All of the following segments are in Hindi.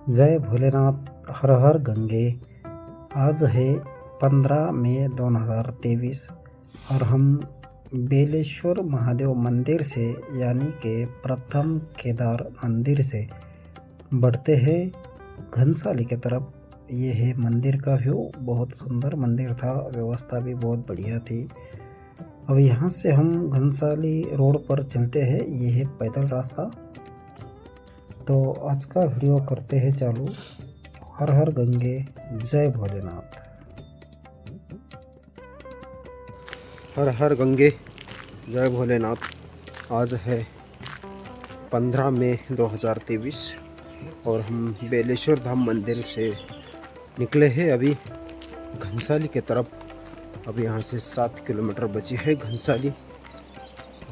जय भोलेनाथ। हर हर गंगे। आज है 15 मई 2023 और हम बेलेश्वर महादेव मंदिर से यानी के प्रथम केदार मंदिर से बढ़ते हैं घनसाली की तरफ। ये है मंदिर का व्यू। बहुत सुंदर मंदिर था, व्यवस्था भी बहुत बढ़िया थी। अब यहाँ से हम घनसाली रोड पर चलते हैं। ये है पैदल रास्ता। तो आज का वीडियो करते हैं चालू। हर हर गंगे, जय भोलेनाथ। हर हर गंगे, जय भोलेनाथ। आज है 15 मई 2023 और हम बेलेश्वर धाम मंदिर से निकले हैं अभी घनसाली की तरफ। अब यहाँ से 7 किलोमीटर बची है घनसाली।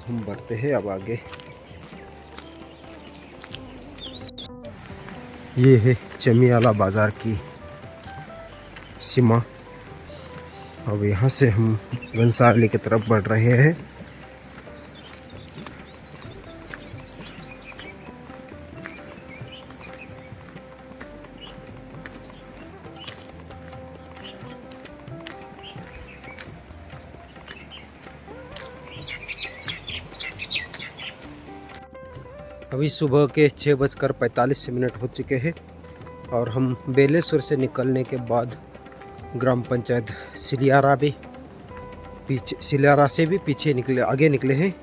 हम बढ़ते हैं अब आगे। ये है चमियाला बाज़ार की सीमा। अब यहाँ से हम घनसाली की तरफ बढ़ रहे हैं। अभी सुबह के 6:45 हो चुके हैं और हम बेलेश्वर से निकलने के बाद ग्राम पंचायत सिलियारा से भी पीछे आगे निकले हैं।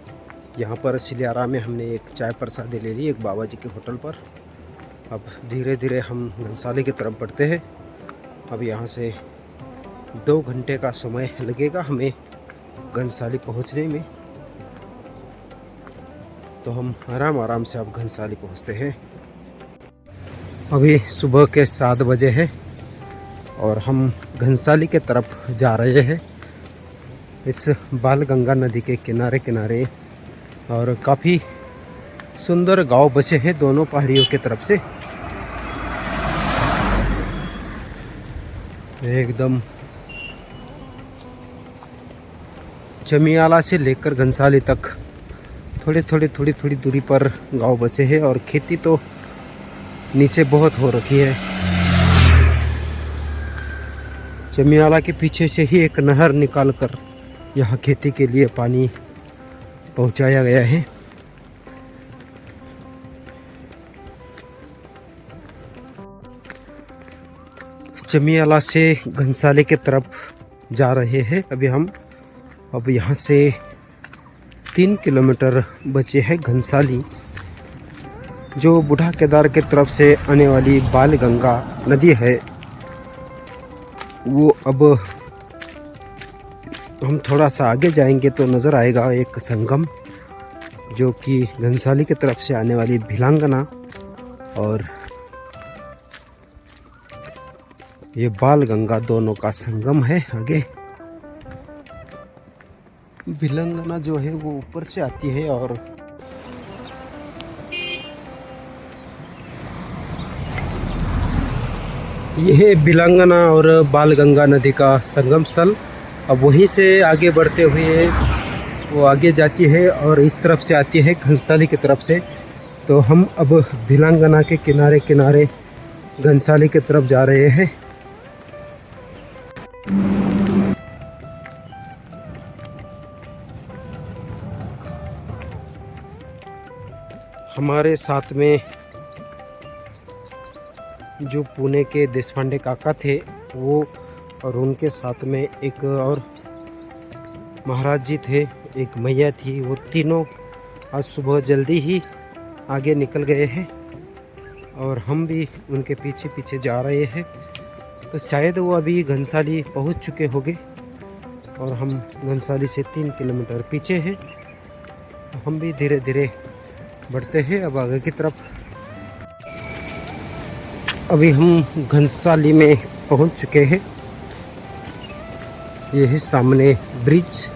यहाँ पर सिलियारा में हमने एक चाय प्रसादी ले ली एक बाबा जी के होटल पर। अब धीरे धीरे हम घनसाली की तरफ बढ़ते हैं। अब यहाँ से 2 घंटे का समय लगेगा हमें घनसाली पहुँचने में। तो हम आराम से अब घनसाली पहुँचते हैं। अभी सुबह के 7 बजे है और हम घनसाली के तरफ जा रहे हैं इस बालगंगा नदी के किनारे किनारे। और काफ़ी सुंदर गांव बसे हैं दोनों पहाड़ियों की तरफ से। एकदम चमियाला से लेकर घनसाली तक थोड़ी दूरी पर गांव बसे हैं और खेती तो नीचे बहुत हो रखी है। चमियाला के पीछे से ही एक नहर निकालकर यहाँ खेती के लिए पानी पहुँचाया गया है। चमियाला से घनसाली की तरफ जा रहे हैं अभी हम। अब यहाँ से 3 किलोमीटर बचे है घनसाली। जो बूढ़ा केदार के तरफ से आने वाली बालगंगा नदी है वो अब हम थोड़ा सा आगे जाएंगे तो नज़र आएगा एक संगम, जो कि घनसाली की तरफ से आने वाली भिलांगना और ये बालगंगा दोनों का संगम है। आगे भिलांगना जो है वो ऊपर से आती है और यह है भिलांगना और बालगंगा नदी का संगम स्थल। अब वहीं से आगे बढ़ते हुए वो आगे जाती है और इस तरफ से आती है घनसाली की तरफ से। तो हम अब भिलांगना के किनारे किनारे घनसाली की तरफ जा रहे हैं। हमारे साथ में जो पुणे के देशपांडे काका थे वो, और उनके साथ में एक और महाराज जी थे, एक मैया थी। वो तीनों आज सुबह जल्दी ही आगे निकल गए हैं और हम भी उनके पीछे पीछे जा रहे हैं। तो शायद वो अभी घनसाली पहुंच चुके होंगे और हम घनसाली से 3 किलोमीटर पीछे हैं। हम भी धीरे धीरे बढ़ते हैं अब आगे की तरफ। अभी हम घनसाली में पहुंच चुके हैं। ये है सामने ब्रिज।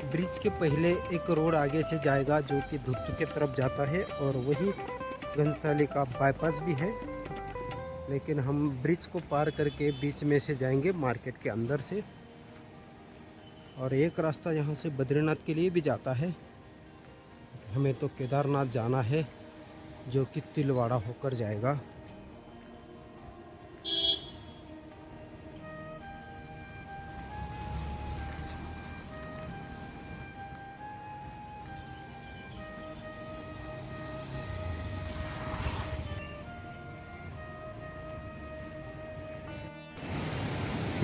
ब्रिज के पहले एक रोड आगे से जाएगा जो कि धुत्तू की तरफ जाता है और वही घनसाली का बाईपास भी है। लेकिन हम ब्रिज को पार करके बीच में से जाएंगे मार्केट के अंदर से। और एक रास्ता यहाँ से बद्रीनाथ के लिए भी जाता है। हमें तो केदारनाथ जाना है, जो कि तिलवाड़ा होकर जाएगा।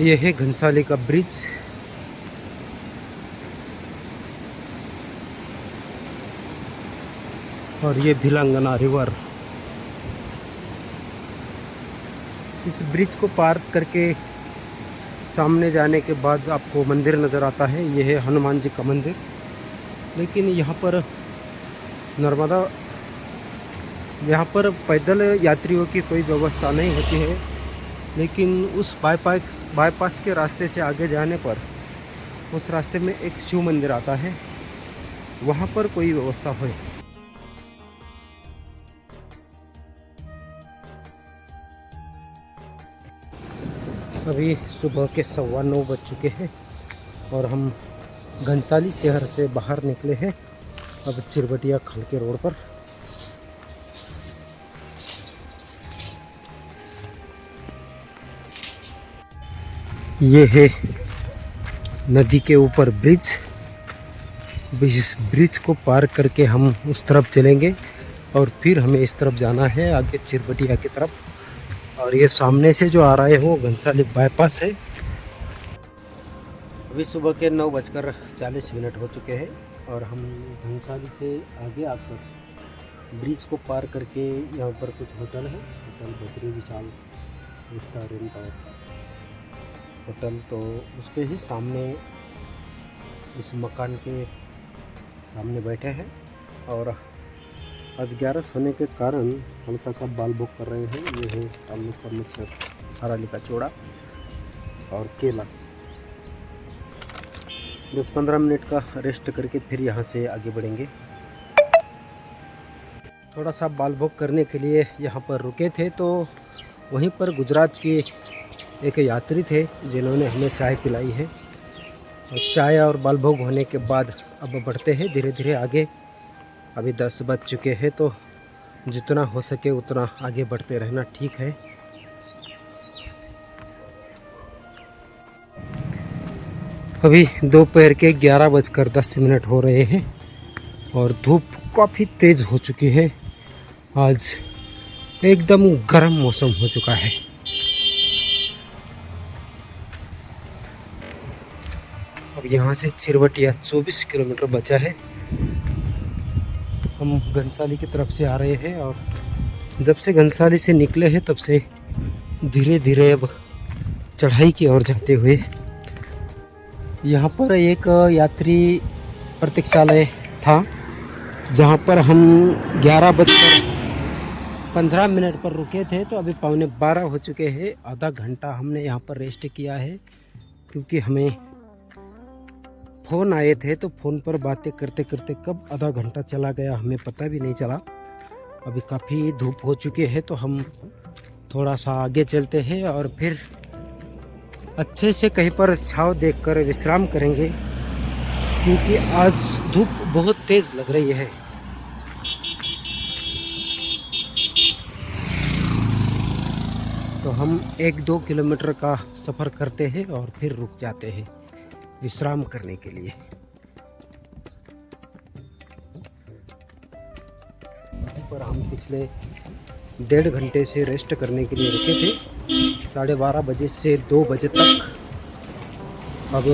यह है घनसाली का ब्रिज। और ये भिलंगना रिवर। इस ब्रिज को पार करके सामने जाने के बाद आपको मंदिर नज़र आता है। यह है हनुमान जी का मंदिर। लेकिन यहाँ पर पैदल यात्रियों की कोई व्यवस्था नहीं होती है। लेकिन उस बाईपास के रास्ते से आगे जाने पर उस रास्ते में एक शिव मंदिर आता है, वहाँ पर कोई व्यवस्था हो। अभी सुबह के 9:15 बज चुके हैं और हम घनसाली शहर से बाहर निकले हैं। अब चिरबटिया खल के रोड पर। ये है नदी के ऊपर ब्रिज। इस ब्रिज को पार करके हम उस तरफ चलेंगे और फिर हमें इस तरफ जाना है, आगे चिरबटिया की तरफ। और ये सामने से जो आ रहा है वो घनसाली बाईपास है। अभी सुबह के 9:40 हो चुके हैं और हम घनसाली से आगे आकर ब्रिज को पार करके यहाँ पर कुछ होटल है, होटल बद्री विशाल रेस्टोरेंट और होटल, तो उसके ही सामने इस मकान के सामने बैठे हैं। और आज 11 होने के कारण हल्का सा बाल भोग कर रहे हैं। ये है आलू का मिक्सर, हराली का चूड़ा और केला। 10-15 मिनट का रेस्ट करके फिर यहाँ से आगे बढ़ेंगे। थोड़ा सा बाल भोग करने के लिए यहाँ पर रुके थे, तो वहीं पर गुजरात के एक यात्री थे जिन्होंने हमें चाय पिलाई है। और चाय और बाल भोग होने के बाद अब बढ़ते हैं धीरे धीरे आगे। अभी 10 बज चुके हैं, तो जितना हो सके उतना आगे बढ़ते रहना ठीक है। अभी दोपहर के 11:10 हो रहे हैं और धूप काफ़ी तेज़ हो चुकी है। आज एकदम गर्म मौसम हो चुका है। अब यहाँ से चिरबटिया 24 किलोमीटर बचा है। हम घनसाली की तरफ से आ रहे हैं और जब से घनसाली से निकले हैं तब से धीरे धीरे अब चढ़ाई की ओर जाते हुए। यहाँ पर एक यात्री प्रतीक्षालय था जहाँ पर हम 11:15 पर रुके थे, तो अभी 11:15 हो चुके हैं। आधा घंटा हमने यहाँ पर रेस्ट किया है, क्योंकि हमें फ़ोन आए थे, तो फ़ोन पर बातें करते करते कब आधा घंटा चला गया हमें पता भी नहीं चला। अभी काफ़ी धूप हो चुकी है, तो हम थोड़ा सा आगे चलते हैं और फिर अच्छे से कहीं पर छांव देखकर विश्राम करेंगे, क्योंकि आज धूप बहुत तेज़ लग रही है। तो हम 1-2 किलोमीटर का सफ़र करते हैं और फिर रुक जाते हैं विश्राम करने के लिए। पर हम पिछले 1.5 घंटे से रेस्ट करने के लिए रुके थे, 12:30 बजे से 2 बजे तक। अब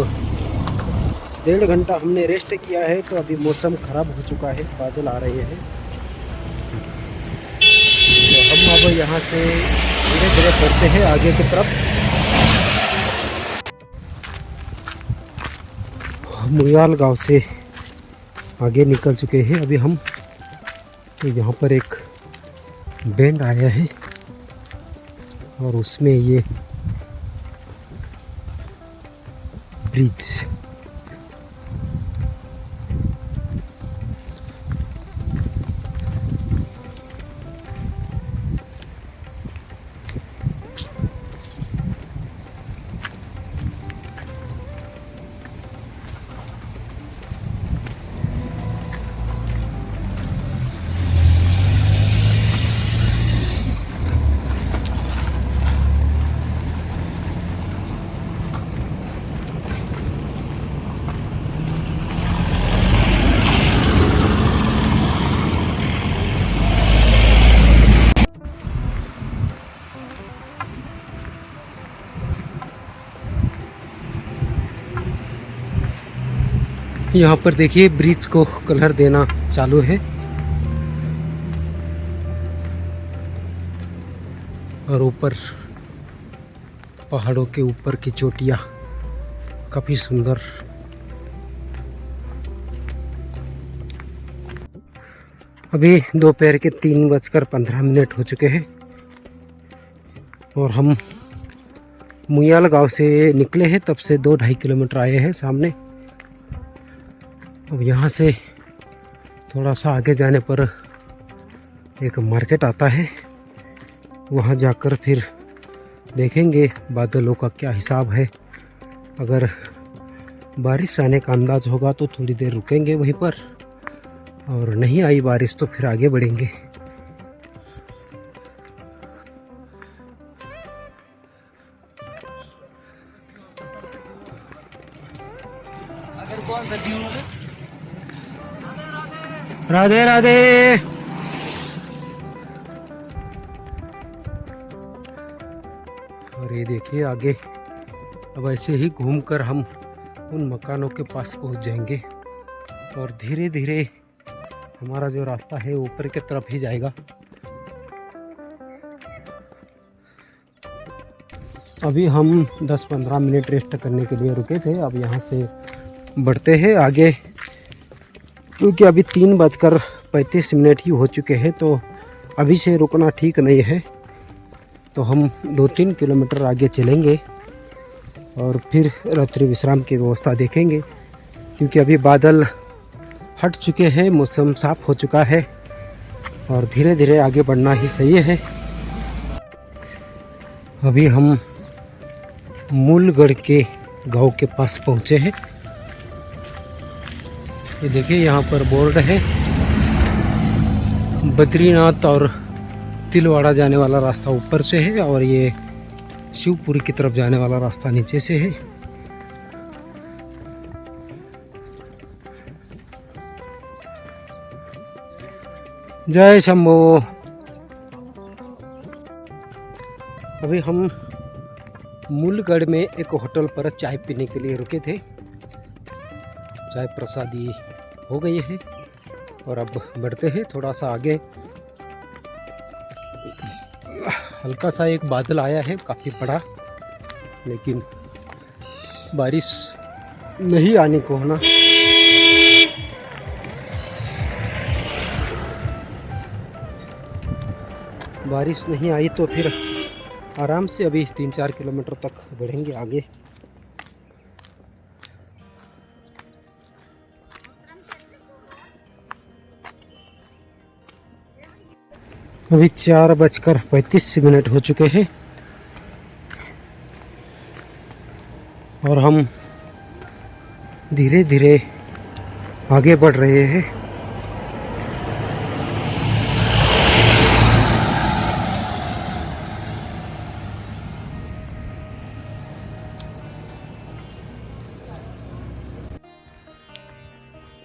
1.5 घंटा हमने रेस्ट किया है, तो अभी मौसम ख़राब हो चुका है, बादल आ रहे हैं। तो हम अब यहाँ से धीरे धीरे बढ़ते हैं आगे की तरफ। मुयाल गांव से आगे निकल चुके हैं। अभी हम यहाँ पर एक बैंड आया है और उसमें ये ब्रिज। यहाँ पर देखिए ब्रिज को कलर देना चालू है और ऊपर पहाड़ों के ऊपर की चोटियाँ काफ़ी सुंदर। अभी दोपहर के 3:15 हो चुके हैं और हम मुयाल गांव से निकले हैं। तब से 2-2.5 किलोमीटर आए हैं सामने। अब यहाँ से थोड़ा सा आगे जाने पर एक मार्केट आता है, वहाँ जाकर फिर देखेंगे बादलों का क्या हिसाब है। अगर बारिश आने का अंदाज होगा तो थोड़ी देर रुकेंगे वहीं पर, और नहीं आई बारिश तो फिर आगे बढ़ेंगे। राधे राधे। और ये देखिए आगे अब ऐसे ही घूमकर हम उन मकानों के पास पहुंच जाएंगे और धीरे धीरे हमारा जो रास्ता है ऊपर की तरफ ही जाएगा। अभी हम 10-15 मिनट रेस्ट करने के लिए रुके थे। अब यहाँ से बढ़ते हैं आगे, क्योंकि अभी 3:35 ही हो चुके हैं, तो अभी से रुकना ठीक नहीं है। तो हम 2-3 किलोमीटर आगे चलेंगे और फिर रात्रि विश्राम की व्यवस्था देखेंगे, क्योंकि अभी बादल हट चुके हैं, मौसम साफ हो चुका है और धीरे धीरे आगे बढ़ना ही सही है। अभी हम मूलगढ़ के गांव के पास पहुंचे हैं। ये देखिए यहाँ पर बोर्ड है, बद्रीनाथ और तिलवाड़ा जाने वाला रास्ता ऊपर से है और ये शिवपुरी की तरफ जाने वाला रास्ता नीचे से है। जय शंभो। अभी हम मूलगढ़ में एक होटल पर चाय पीने के लिए रुके थे। चाय प्रसादी हो गई है और अब बढ़ते हैं थोड़ा सा आगे। हल्का सा एक बादल आया है, काफ़ी बड़ा, लेकिन बारिश नहीं आने को होना। बारिश नहीं आई तो फिर आराम से अभी 3-4 किलोमीटर तक बढ़ेंगे आगे। अभी 4:35 हो चुके हैं और हम धीरे धीरे आगे बढ़ रहे हैं।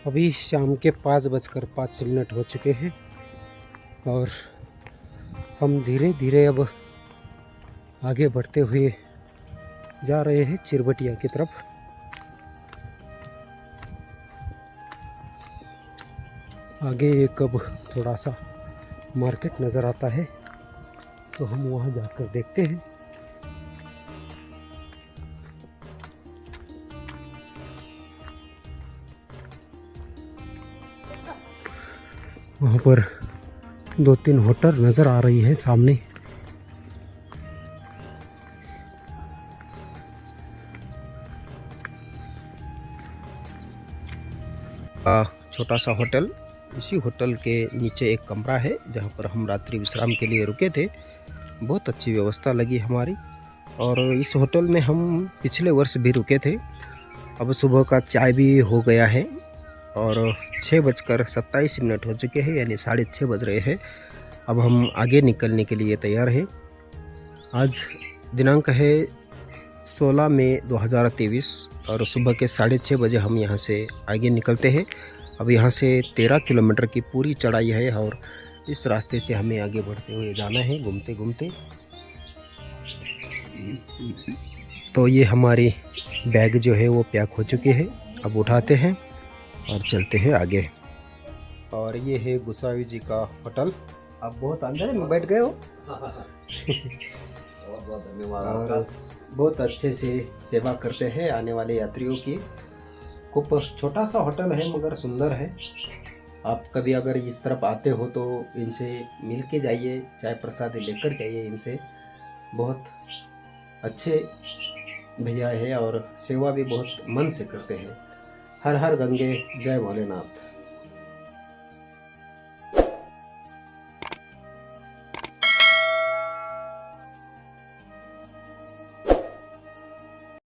अभी शाम के 5:05 हो चुके हैं और हम धीरे धीरे अब आगे बढ़ते हुए जा रहे हैं चिरबटिया की तरफ। आगे एक अब थोड़ा सा मार्केट नज़र आता है, तो हम वहाँ जाकर देखते हैं। वहाँ पर 2-3 होटल नज़र आ रही है सामने। छोटा सा होटल, इसी होटल के नीचे एक कमरा है जहाँ पर हम रात्रि विश्राम के लिए रुके थे। बहुत अच्छी व्यवस्था लगी हमारी, और इस होटल में हम पिछले वर्ष भी रुके थे। अब सुबह का चाय भी हो गया है और 6:27 हो चुके हैं, यानी 6:30 बज रहे हैं। अब हम आगे निकलने के लिए तैयार हैं। आज दिनांक है 16 मई 2023 और सुबह के 6:30 बजे हम यहाँ से आगे निकलते हैं। अब यहाँ से 13 किलोमीटर की पूरी चढ़ाई है और इस रास्ते से हमें आगे बढ़ते हुए जाना है घूमते घूमते। तो ये हमारी बैग जो है वो पैक हो चुके हैं, अब उठाते हैं और चलते हैं आगे। और ये है गोसावी जी का होटल। आप बहुत अंदर में बैठ गए हो। बहुत बहुत धन्यवाद और आपका। बहुत अच्छे से सेवा करते हैं आने वाले यात्रियों की। खूब छोटा सा होटल है मगर सुंदर है। आप कभी अगर इस तरफ आते हो तो इनसे मिल के जाइए, चाय प्रसाद लेकर जाइए इनसे। बहुत अच्छे भैया है और सेवा भी बहुत मन से करते हैं। हर हर गंगे, जय भोलेनाथ।